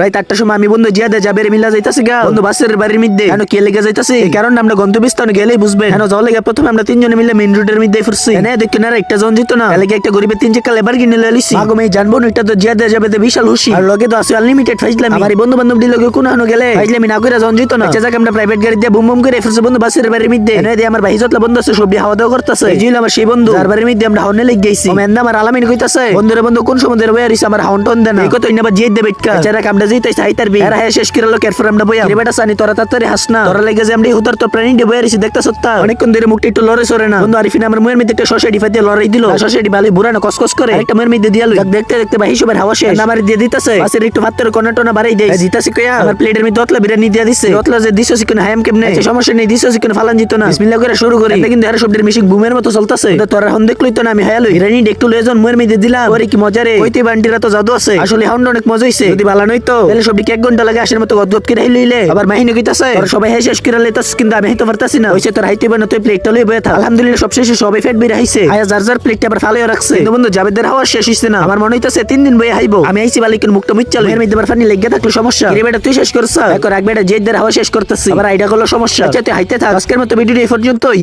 রাত 8টার সময় আমি বন্ধু জিয়াদে যাবের মিলা যাইতাছি গা বন্ধু বাসের বাড়ির মধ্যে কেন কে লেগে যাইতাছি এই কারণে আমরা গন্তব্যস্থানে গেলেই বুঝবেন কেন যাওয়ার লেগে প্রথমে আমরা তিনজনে মিলে মেইন রোডের মধ্যে ফুরছি এনে দেখি না একটা জন জিত না এলাকে একটা গরিবের 3 চাকা লেবার কিনে লইছি আগো আমি জানবো না এটা তো জিয়াদে যাবে তো বিশাল খুশি আর লগে তো আছে আনলিমিটেড ফাইজলাম আমার বন্ধু বান্ধব দি লগে কোন গেলে ফাইজলামি না কইরা জন জিত না আচ্ছা যাক আমরা প্রাইভেট গাড়ি দিয়ে বুম বুম করে ফুরছি বন্ধু বাসের বাড়ির মধ্যে এনে দিয়ে আমার ভাই যতলা বন্ধু আছে সবই হাওয়া দাওয়া করতেছে এই জিল আমার সেই বন্ধু যার বাড়ির মধ্যে আমরা হাওনে লেগে গেছি মেন্দা আমার আলামিন কইতাছে বন্ধুরে বন্ধু কোন সময় ধরে বইয়া রইছে আমার হাউন টন দেনা এই কত ইনাবা জিত দে বেটকা যারা কামড়া জিতাই সাইতার বি এরা শেষ করে লোকের ফর আমরা বইয়া রে বেটা সানি তোরা তাড়াতাড়ি হাসনা তোরা লেগে যে আমরা হুতার তো প্রাণী দিয়ে বইয়া রইছি দেখতা সত্তা অনেকক্ষণ ধরে মুখটি একটু লড়ে সরে না বন্ধু আরিফিন আমার মুয়ের মধ্যে একটা শশাডি ফাতে লড়াই দিল শশাডি বালি বুড়া না কসকস করে একটা মুয়ের মধ্যে দিয়ালো দেখতে দেখতে ভাই হিসেবের হাওয়া শেষ আমার দিয়ে দিতাছে বাসের একটু ফাত্তের কোনাটোনা বাড়াই দেই জিতাছি কইয়া আমার প্লেটের মধ্যে দতলা বিরিয়ানি দিয়া দিছে দতলা যে দিছো সিকন হায়াম কেমনে সমস্যা নেই দিছো সিকন ফালান জিত না বিসমিল্লাহ করে শুরু করি কিন্তু এর শব্দের মিশিক বুমের মতো চলতাছে তোরা হন দেখলই তো না আমি হায়ালো বিরিয়ানি একটু লয়জন মুয়ের মধ্যে দিলাম ওরে কি মজা রে কইতে বান্টিরা তো জাদু আছে আসলে হাউন্ড অনেক মজা হইছে যদি ভালো নই তো তাহলে সবটি 1 ঘন্টা লাগে আসের মতো গদগদ করে হইলে আবার মাহিনী কইতাছে আর সবাই হেসে শেষ করে লইতাছ কিন্তু আমি হইতে পারতাছি না হইছে তোর হাইতে বানা তুই প্লেটটা লই বইয়া থাক আলহামদুলিল্লাহ সব শেষে সবাই ফেট বের হইছে আয়া যার যার প্লেটটা আবার ফালাইয়া রাখছে কিন্তু বন্ধু জাবেদের হাওয়া শেষ হইছে না আমার মনে হইতাছে 3 দিন বইয়া হাইবো আমি আইছি বালিকের মুখটা মুচ্চাল এর মধ্যে আবার ফানি লেগে থাকলো সমস্যা রে বেটা তুই শেষ করছ একবার এক বেটা জেদের হাওয়া শেষ করতেছিস আবার আইডা হলো সমস্যা আচ্ছা তুই হাইতে থাক আজকের মতো ভিডিও এই পর্যন্তই।